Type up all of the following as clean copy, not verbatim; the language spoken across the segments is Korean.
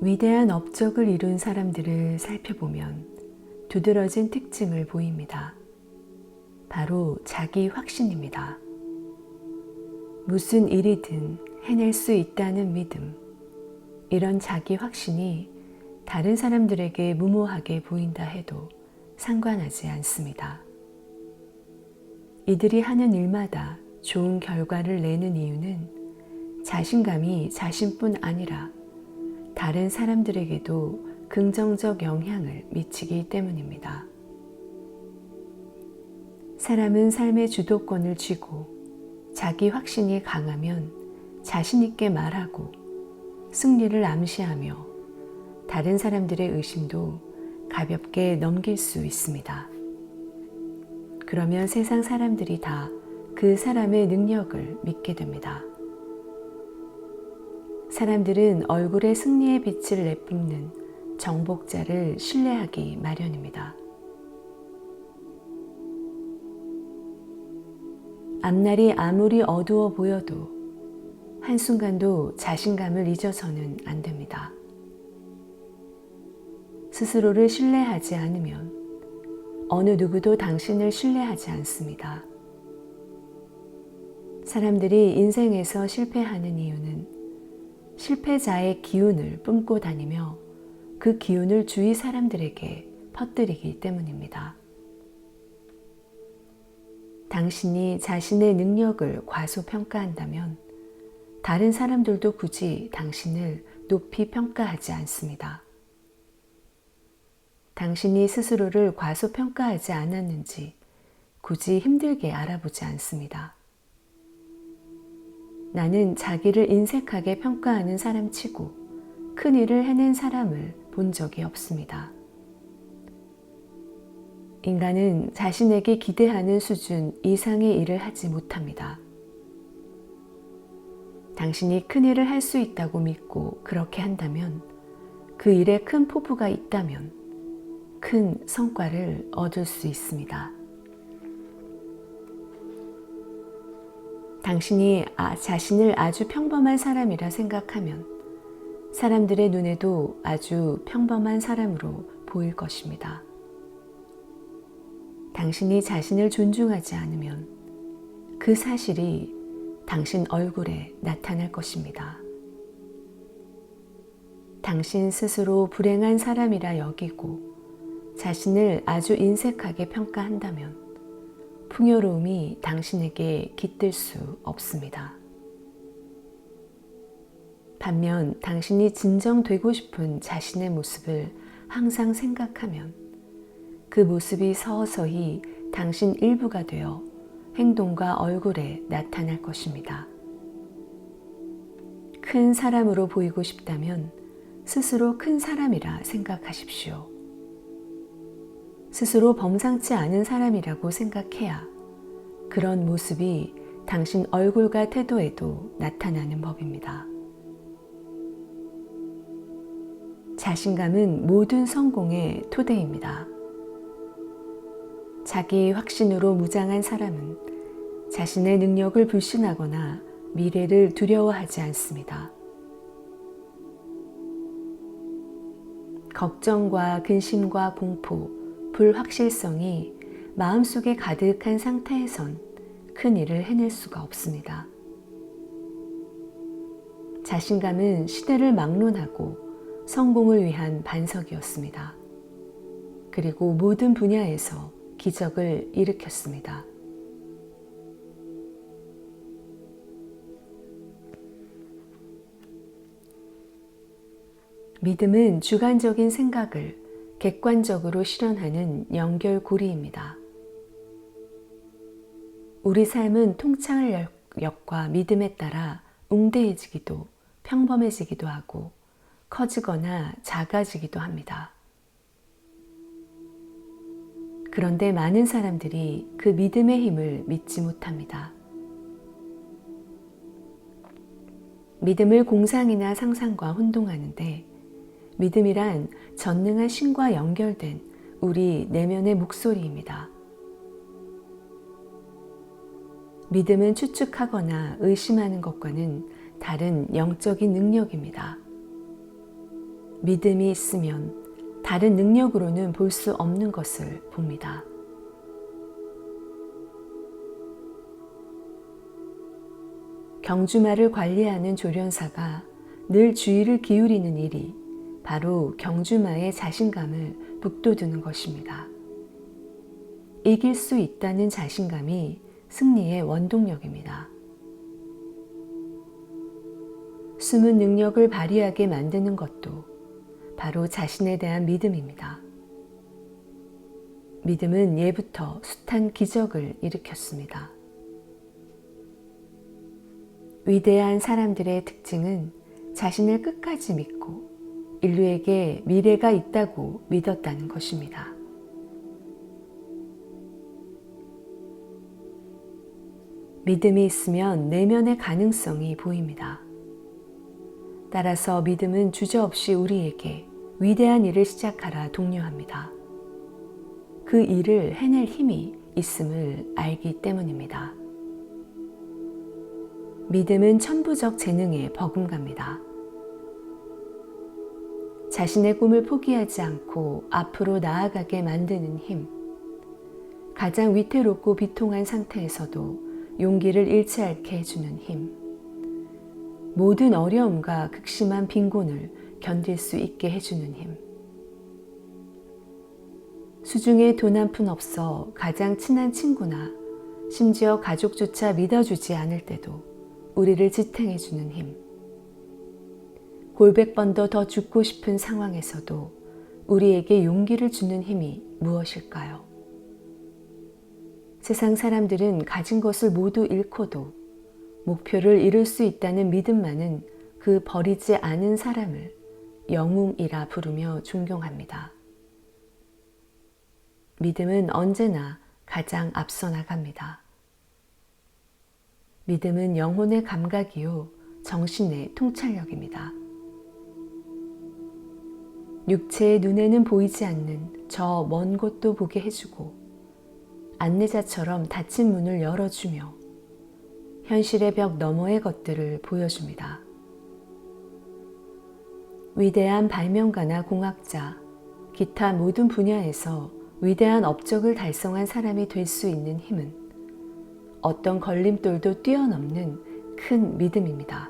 위대한 업적을 이룬 사람들을 살펴보면 두드러진 특징을 보입니다. 바로 자기 확신입니다. 무슨 일이든 해낼 수 있다는 믿음, 이런 자기 확신이 다른 사람들에게 무모하게 보인다 해도 상관하지 않습니다. 이들이 하는 일마다 좋은 결과를 내는 이유는 자신감이 자신뿐 아니라 다른 사람들에게도 긍정적 영향을 미치기 때문입니다. 사람은 삶의 주도권을 쥐고 자기 확신이 강하면 자신 있게 말하고 승리를 암시하며 다른 사람들의 의심도 가볍게 넘길 수 있습니다. 그러면 세상 사람들이 다 그 사람의 능력을 믿게 됩니다. 사람들은 얼굴에 승리의 빛을 내뿜는 정복자를 신뢰하기 마련입니다. 앞날이 아무리 어두워 보여도 한순간도 자신감을 잊어서는 안 됩니다. 스스로를 신뢰하지 않으면 어느 누구도 당신을 신뢰하지 않습니다. 사람들이 인생에서 실패하는 이유는 실패자의 기운을 뿜고 다니며 그 기운을 주위 사람들에게 퍼뜨리기 때문입니다. 당신이 자신의 능력을 과소평가한다면 다른 사람들도 굳이 당신을 높이 평가하지 않습니다. 당신이 스스로를 과소평가하지 않았는지 굳이 힘들게 알아보지 않습니다. 나는 자기를 인색하게 평가하는 사람치고 큰 일을 해낸 사람을 본 적이 없습니다. 인간은 자신에게 기대하는 수준 이상의 일을 하지 못합니다. 당신이 큰 일을 할 수 있다고 믿고 그렇게 한다면 그 일에 큰 포부가 있다면 큰 성과를 얻을 수 있습니다. 당신이 자신을 아주 평범한 사람이라 생각하면 사람들의 눈에도 아주 평범한 사람으로 보일 것입니다. 당신이 자신을 존중하지 않으면 그 사실이 당신 얼굴에 나타날 것입니다. 당신 스스로 불행한 사람이라 여기고 자신을 아주 인색하게 평가한다면 풍요로움이 당신에게 깃들 수 없습니다. 반면 당신이 진정되고 싶은 자신의 모습을 항상 생각하면 그 모습이 서서히 당신 일부가 되어 행동과 얼굴에 나타날 것입니다. 큰 사람으로 보이고 싶다면 스스로 큰 사람이라 생각하십시오. 스스로 범상치 않은 사람이라고 생각해야 그런 모습이 당신 얼굴과 태도에도 나타나는 법입니다. 자신감은 모든 성공의 토대입니다. 자기 확신으로 무장한 사람은 자신의 능력을 불신하거나 미래를 두려워하지 않습니다. 걱정과 근심과 공포, 불확실성이 마음속에 가득한 상태에선 큰 일을 해낼 수가 없습니다. 자신감은 시대를 막론하고 성공을 위한 반석이었습니다. 그리고 모든 분야에서 기적을 일으켰습니다. 믿음은 주관적인 생각을 객관적으로 실현하는 연결고리입니다. 우리 삶은 통찰력과 믿음에 따라 웅대해지기도 평범해지기도 하고 커지거나 작아지기도 합니다. 그런데 많은 사람들이 그 믿음의 힘을 믿지 못합니다. 믿음을 공상이나 상상과 혼동하는데 믿음이란 전능한 신과 연결된 우리 내면의 목소리입니다. 믿음은 추측하거나 의심하는 것과는 다른 영적인 능력입니다. 믿음이 있으면 다른 능력으로는 볼 수 없는 것을 봅니다. 경주마를 관리하는 조련사가 늘 주의를 기울이는 일이 바로 경주마의 자신감을 북돋우는 것입니다. 이길 수 있다는 자신감이 승리의 원동력입니다. 숨은 능력을 발휘하게 만드는 것도 바로 자신에 대한 믿음입니다. 믿음은 예부터 숱한 기적을 일으켰습니다. 위대한 사람들의 특징은 자신을 끝까지 믿고 인류에게 미래가 있다고 믿었다는 것입니다. 믿음이 있으면 내면의 가능성이 보입니다. 따라서 믿음은 주저없이 우리에게 위대한 일을 시작하라 독려합니다. 그 일을 해낼 힘이 있음을 알기 때문입니다. 믿음은 천부적 재능에 버금갑니다. 자신의 꿈을 포기하지 않고 앞으로 나아가게 만드는 힘, 가장 위태롭고 비통한 상태에서도 용기를 잃지 않게 해주는 힘, 모든 어려움과 극심한 빈곤을 견딜 수 있게 해주는 힘, 수중에 돈 한 푼 없어 가장 친한 친구나 심지어 가족조차 믿어주지 않을 때도 우리를 지탱해주는 힘, 골백 번도 더 죽고 싶은 상황에서도 우리에게 용기를 주는 힘이 무엇일까요? 세상 사람들은 가진 것을 모두 잃고도 목표를 이룰 수 있다는 믿음만은 그 버리지 않은 사람을 영웅이라 부르며 존경합니다. 믿음은 언제나 가장 앞서 나갑니다. 믿음은 영혼의 감각이요 정신의 통찰력입니다. 육체의 눈에는 보이지 않는 저 먼 곳도 보게 해주고 안내자처럼 닫힌 문을 열어주며 현실의 벽 너머의 것들을 보여줍니다. 위대한 발명가나 공학자, 기타 모든 분야에서 위대한 업적을 달성한 사람이 될 수 있는 힘은 어떤 걸림돌도 뛰어넘는 큰 믿음입니다.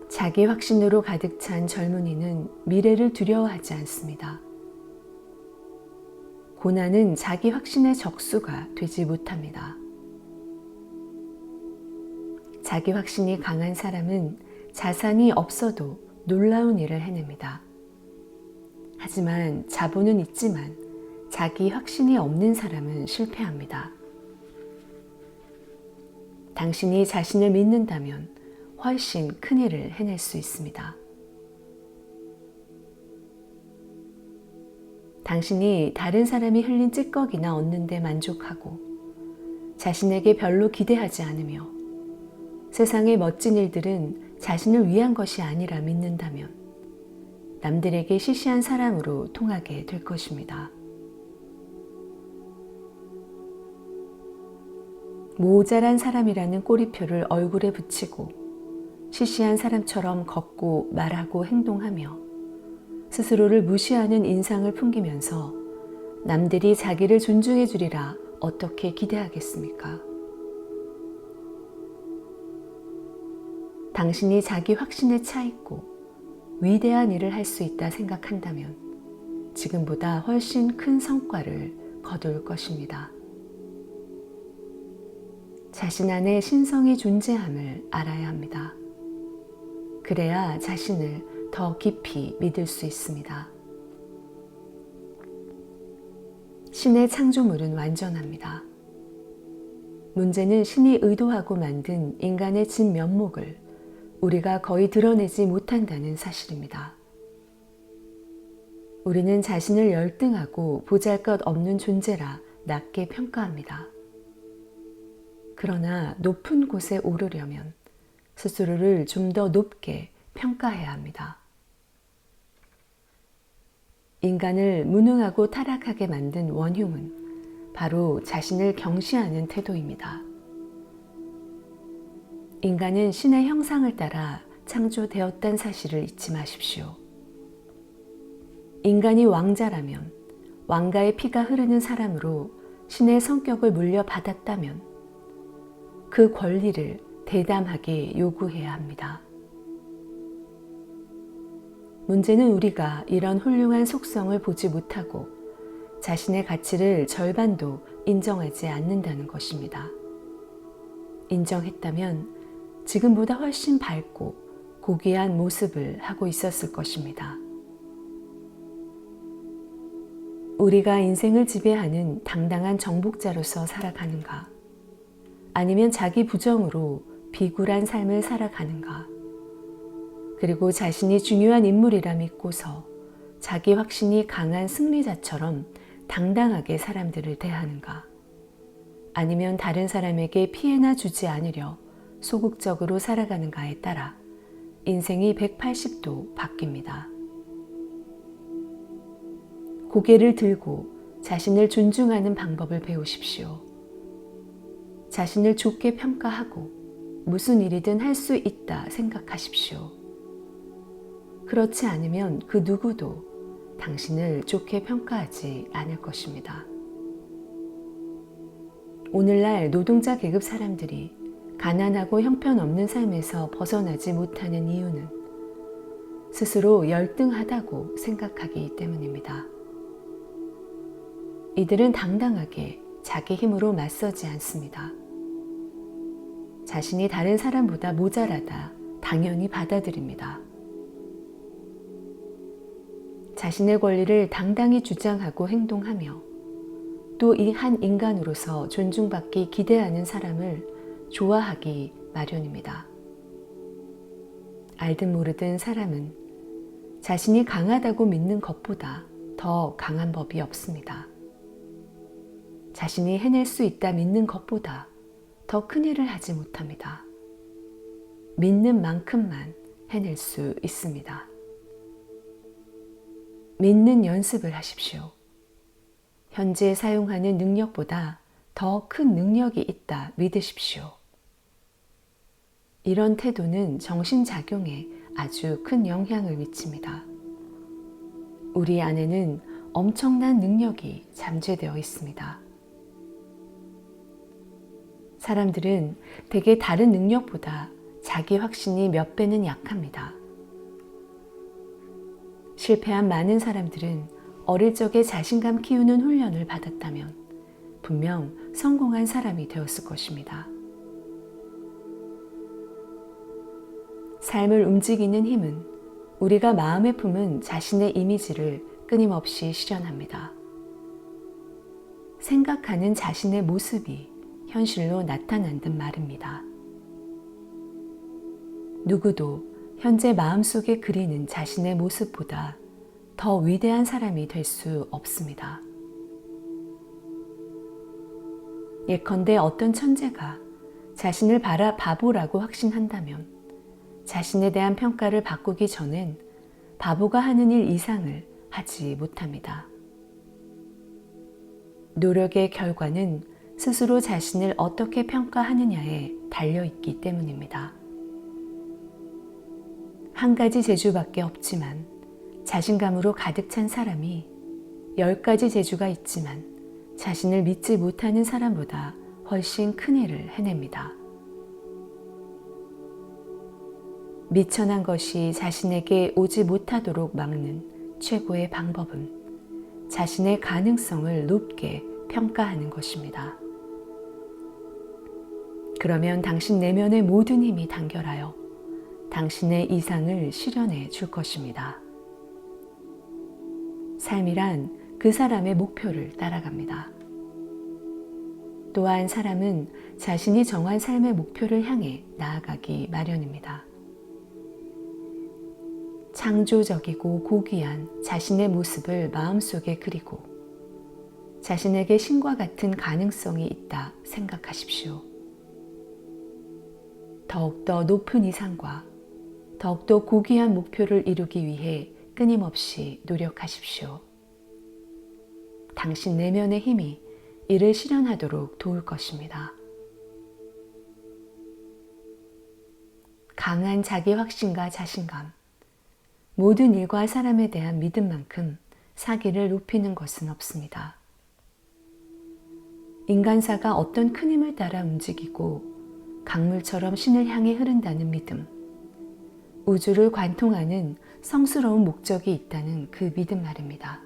자기 확신으로 가득 찬 젊은이는 미래를 두려워하지 않습니다. 고난은 자기 확신의 적수가 되지 못합니다. 자기 확신이 강한 사람은 자산이 없어도 놀라운 일을 해냅니다. 하지만 자본은 있지만 자기 확신이 없는 사람은 실패합니다. 당신이 자신을 믿는다면 훨씬 큰 일을 해낼 수 있습니다. 당신이 다른 사람이 흘린 찌꺼기나 얻는 데 만족하고 자신에게 별로 기대하지 않으며 세상의 멋진 일들은 자신을 위한 것이 아니라 믿는다면 남들에게 시시한 사람으로 통하게 될 것입니다. 모자란 사람이라는 꼬리표를 얼굴에 붙이고 시시한 사람처럼 걷고 말하고 행동하며 스스로를 무시하는 인상을 풍기면서 남들이 자기를 존중해 주리라 어떻게 기대하겠습니까? 당신이 자기 확신에 차 있고 위대한 일을 할 수 있다 생각한다면 지금보다 훨씬 큰 성과를 거둘 것입니다. 자신 안에 신성이 존재함을 알아야 합니다. 그래야 자신을 더 깊이 믿을 수 있습니다. 신의 창조물은 완전합니다. 문제는 신이 의도하고 만든 인간의 진면목을 우리가 거의 드러내지 못한다는 사실입니다. 우리는 자신을 열등하고 보잘것없는 존재라 낮게 평가합니다. 그러나 높은 곳에 오르려면 스스로를 좀 더 높게 평가해야 합니다. 인간을 무능하고 타락하게 만든 원흉은 바로 자신을 경시하는 태도입니다. 인간은 신의 형상을 따라 창조되었다는 사실을 잊지 마십시오. 인간이 왕자라면 왕가의 피가 흐르는 사람으로 신의 성격을 물려받았다면 그 권리를 대담하게 요구해야 합니다. 문제는 우리가 이런 훌륭한 속성을 보지 못하고 자신의 가치를 절반도 인정하지 않는다는 것입니다. 인정했다면 지금보다 훨씬 밝고 고귀한 모습을 하고 있었을 것입니다. 우리가 인생을 지배하는 당당한 정복자로서 살아가는가? 아니면 자기 부정으로 비굴한 삶을 살아가는가? 그리고 자신이 중요한 인물이라 믿고서 자기 확신이 강한 승리자처럼 당당하게 사람들을 대하는가? 아니면 다른 사람에게 피해나 주지 않으려 소극적으로 살아가는가에 따라 인생이 180도 바뀝니다. 고개를 들고 자신을 존중하는 방법을 배우십시오. 자신을 좋게 평가하고 무슨 일이든 할 수 있다 생각하십시오. 그렇지 않으면 그 누구도 당신을 좋게 평가하지 않을 것입니다. 오늘날 노동자 계급 사람들이 가난하고 형편없는 삶에서 벗어나지 못하는 이유는 스스로 열등하다고 생각하기 때문입니다. 이들은 당당하게 자기 힘으로 맞서지 않습니다. 자신이 다른 사람보다 모자라다 당연히 받아들입니다. 자신의 권리를 당당히 주장하고 행동하며 또 이 한 인간으로서 존중받기 기대하는 사람을 좋아하기 마련입니다. 알든 모르든 사람은 자신이 강하다고 믿는 것보다 더 강한 법이 없습니다. 자신이 해낼 수 있다 믿는 것보다 더 큰 일을 하지 못합니다. 믿는 만큼만 해낼 수 있습니다. 믿는 연습을 하십시오. 현재 사용하는 능력보다 더 큰 능력이 있다 믿으십시오. 이런 태도는 정신작용에 아주 큰 영향을 미칩니다. 우리 안에는 엄청난 능력이 잠재되어 있습니다. 사람들은 대개 다른 능력보다 자기 확신이 몇 배는 약합니다. 실패한 많은 사람들은 어릴 적에 자신감 키우는 훈련을 받았다면 분명 성공한 사람이 되었을 것입니다. 삶을 움직이는 힘은 우리가 마음에 품은 자신의 이미지를 끊임없이 실현합니다. 생각하는 자신의 모습이 현실로 나타난단 말입니다. 누구도 현재 마음속에 그리는 자신의 모습보다 더 위대한 사람이 될 수 없습니다. 예컨대 어떤 천재가 자신을 바보라고 확신한다면 자신에 대한 평가를 바꾸기 전엔 바보가 하는 일 이상을 하지 못합니다. 노력의 결과는 스스로 자신을 어떻게 평가하느냐에 달려있기 때문입니다. 한 가지 재주밖에 없지만 자신감으로 가득 찬 사람이 10가지 재주가 있지만 자신을 믿지 못하는 사람보다 훨씬 큰 일을 해냅니다. 미천한 것이 자신에게 오지 못하도록 막는 최고의 방법은 자신의 가능성을 높게 평가하는 것입니다. 그러면 당신 내면의 모든 힘이 단결하여 당신의 이상을 실현해 줄 것입니다. 삶이란 그 사람의 목표를 따라갑니다. 또한 사람은 자신이 정한 삶의 목표를 향해 나아가기 마련입니다. 창조적이고 고귀한 자신의 모습을 마음속에 그리고 자신에게 신과 같은 가능성이 있다 생각하십시오. 더욱더 높은 이상과 더욱더 고귀한 목표를 이루기 위해 끊임없이 노력하십시오. 당신 내면의 힘이 이를 실현하도록 도울 것입니다. 강한 자기 확신과 자신감, 모든 일과 사람에 대한 믿음만큼 사기를 높이는 것은 없습니다. 인간사가 어떤 큰 힘을 따라 움직이고 강물처럼 신을 향해 흐른다는 믿음, 우주를 관통하는 성스러운 목적이 있다는 그 믿음 말입니다.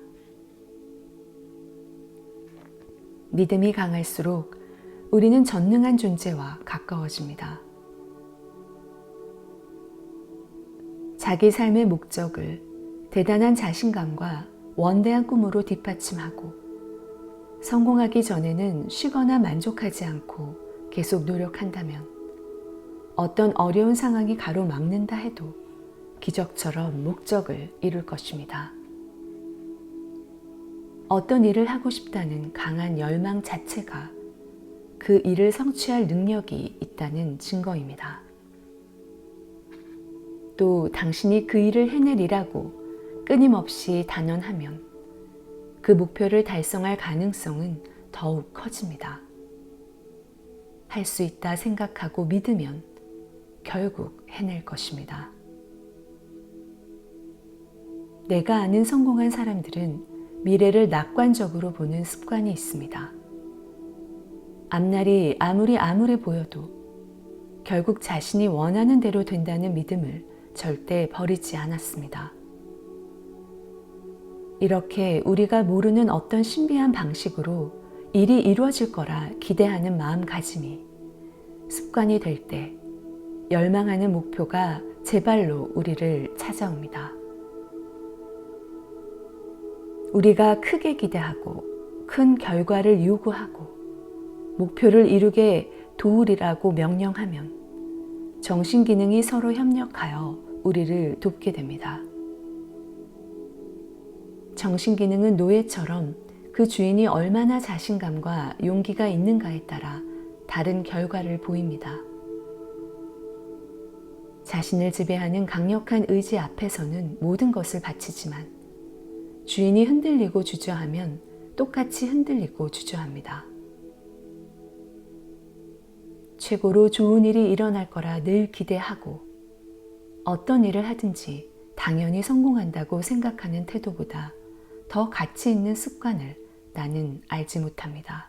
믿음이 강할수록 우리는 전능한 존재와 가까워집니다. 자기 삶의 목적을 대단한 자신감과 원대한 꿈으로 뒷받침하고 성공하기 전에는 쉬거나 만족하지 않고 계속 노력한다면 어떤 어려운 상황이 가로막는다 해도 기적처럼 목적을 이룰 것입니다. 어떤 일을 하고 싶다는 강한 열망 자체가 그 일을 성취할 능력이 있다는 증거입니다. 또 당신이 그 일을 해내리라고 끊임없이 단언하면 그 목표를 달성할 가능성은 더욱 커집니다. 할 수 있다 생각하고 믿으면 결국 해낼 것입니다. 내가 아는 성공한 사람들은 미래를 낙관적으로 보는 습관이 있습니다. 앞날이 아무리 암울해 보여도 결국 자신이 원하는 대로 된다는 믿음을 절대 버리지 않았습니다. 이렇게 우리가 모르는 어떤 신비한 방식으로 일이 이루어질 거라 기대하는 마음가짐이 습관이 될 때 열망하는 목표가 제발로 우리를 찾아옵니다. 우리가 크게 기대하고 큰 결과를 요구하고 목표를 이루게 도우리라고 명령하면 정신기능이 서로 협력하여 우리를 돕게 됩니다. 정신기능은 노예처럼 그 주인이 얼마나 자신감과 용기가 있는가에 따라 다른 결과를 보입니다. 자신을 지배하는 강력한 의지 앞에서는 모든 것을 바치지만 주인이 흔들리고 주저하면 똑같이 흔들리고 주저합니다. 최고로 좋은 일이 일어날 거라 늘 기대하고 어떤 일을 하든지 당연히 성공한다고 생각하는 태도보다 더 가치 있는 습관을 나는 알지 못합니다.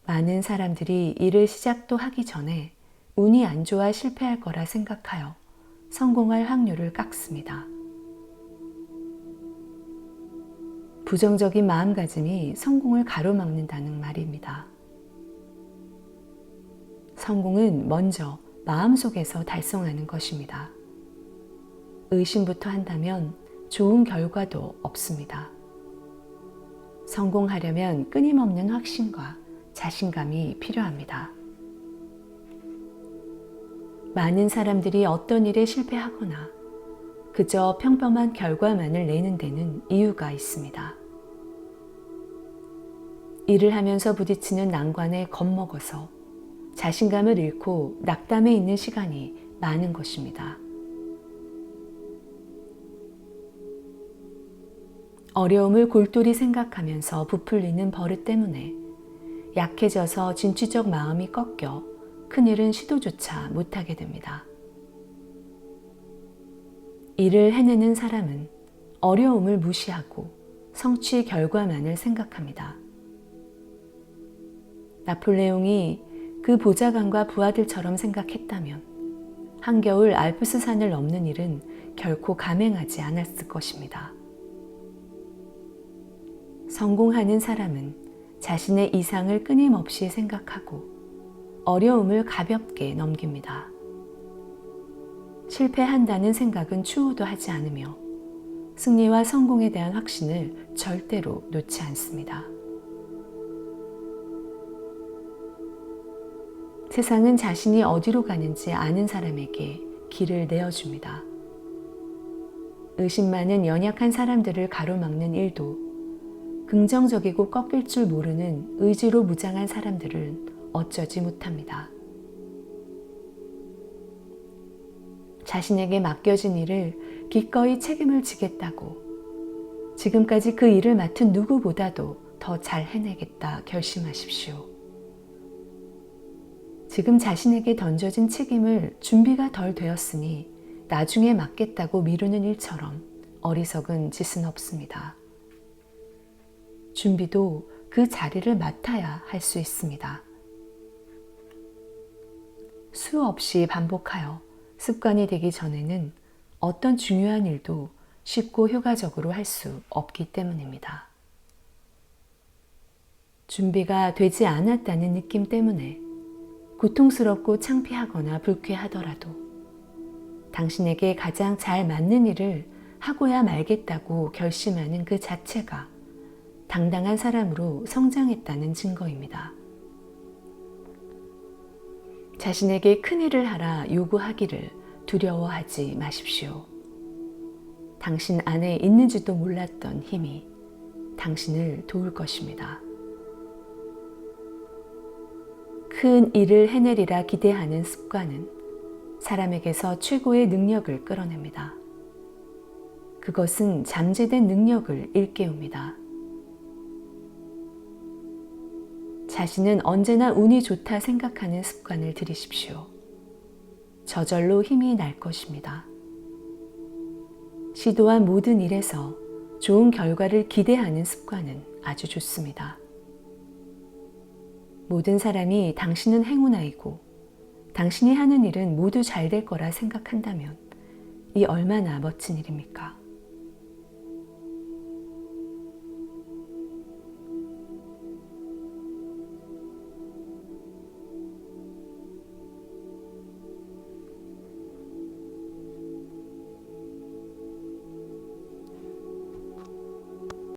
많은 사람들이 일을 시작도 하기 전에 운이 안 좋아 실패할 거라 생각하여 성공할 확률을 깎습니다. 부정적인 마음가짐이 성공을 가로막는다는 말입니다. 성공은 먼저 마음속에서 달성하는 것입니다. 의심부터 한다면 좋은 결과도 없습니다. 성공하려면 끊임없는 확신과 자신감이 필요합니다. 많은 사람들이 어떤 일에 실패하거나 그저 평범한 결과만을 내는 데는 이유가 있습니다. 일을 하면서 부딪히는 난관에 겁먹어서 자신감을 잃고 낙담해 있는 시간이 많은 것입니다. 어려움을 골똘히 생각하면서 부풀리는 버릇 때문에 약해져서 진취적 마음이 꺾여 큰일은 시도조차 못하게 됩니다. 일을 해내는 사람은 어려움을 무시하고 성취 결과만을 생각합니다. 나폴레옹이 그 보좌관과 부하들처럼 생각했다면 한겨울 알프스산을 넘는 일은 결코 감행하지 않았을 것입니다. 성공하는 사람은 자신의 이상을 끊임없이 생각하고 어려움을 가볍게 넘깁니다. 실패한다는 생각은 추호도 하지 않으며 승리와 성공에 대한 확신을 절대로 놓지 않습니다. 세상은 자신이 어디로 가는지 아는 사람에게 길을 내어줍니다. 의심 많은 연약한 사람들을 가로막는 일도 긍정적이고 꺾일 줄 모르는 의지로 무장한 사람들은 어쩌지 못합니다. 자신에게 맡겨진 일을 기꺼이 책임을 지겠다고 지금까지 그 일을 맡은 누구보다도 더 잘 해내겠다 결심하십시오. 지금 자신에게 던져진 책임을 준비가 덜 되었으니 나중에 맡겠다고 미루는 일처럼 어리석은 짓은 없습니다. 준비도 그 자리를 맡아야 할 수 있습니다. 수없이 반복하여 습관이 되기 전에는 어떤 중요한 일도 쉽고 효과적으로 할 수 없기 때문입니다. 준비가 되지 않았다는 느낌 때문에 고통스럽고 창피하거나 불쾌하더라도 당신에게 가장 잘 맞는 일을 하고야 말겠다고 결심하는 그 자체가 당당한 사람으로 성장했다는 증거입니다. 자신에게 큰 일을 하라 요구하기를 두려워하지 마십시오. 당신 안에 있는지도 몰랐던 힘이 당신을 도울 것입니다. 큰 일을 해내리라 기대하는 습관은 사람에게서 최고의 능력을 끌어냅니다. 그것은 잠재된 능력을 일깨웁니다. 자신은 언제나 운이 좋다 생각하는 습관을 들이십시오. 저절로 힘이 날 것입니다. 시도한 모든 일에서 좋은 결과를 기대하는 습관은 아주 좋습니다. 모든 사람이 당신은 행운아이고 당신이 하는 일은 모두 잘 될 거라 생각한다면 이 얼마나 멋진 일입니까?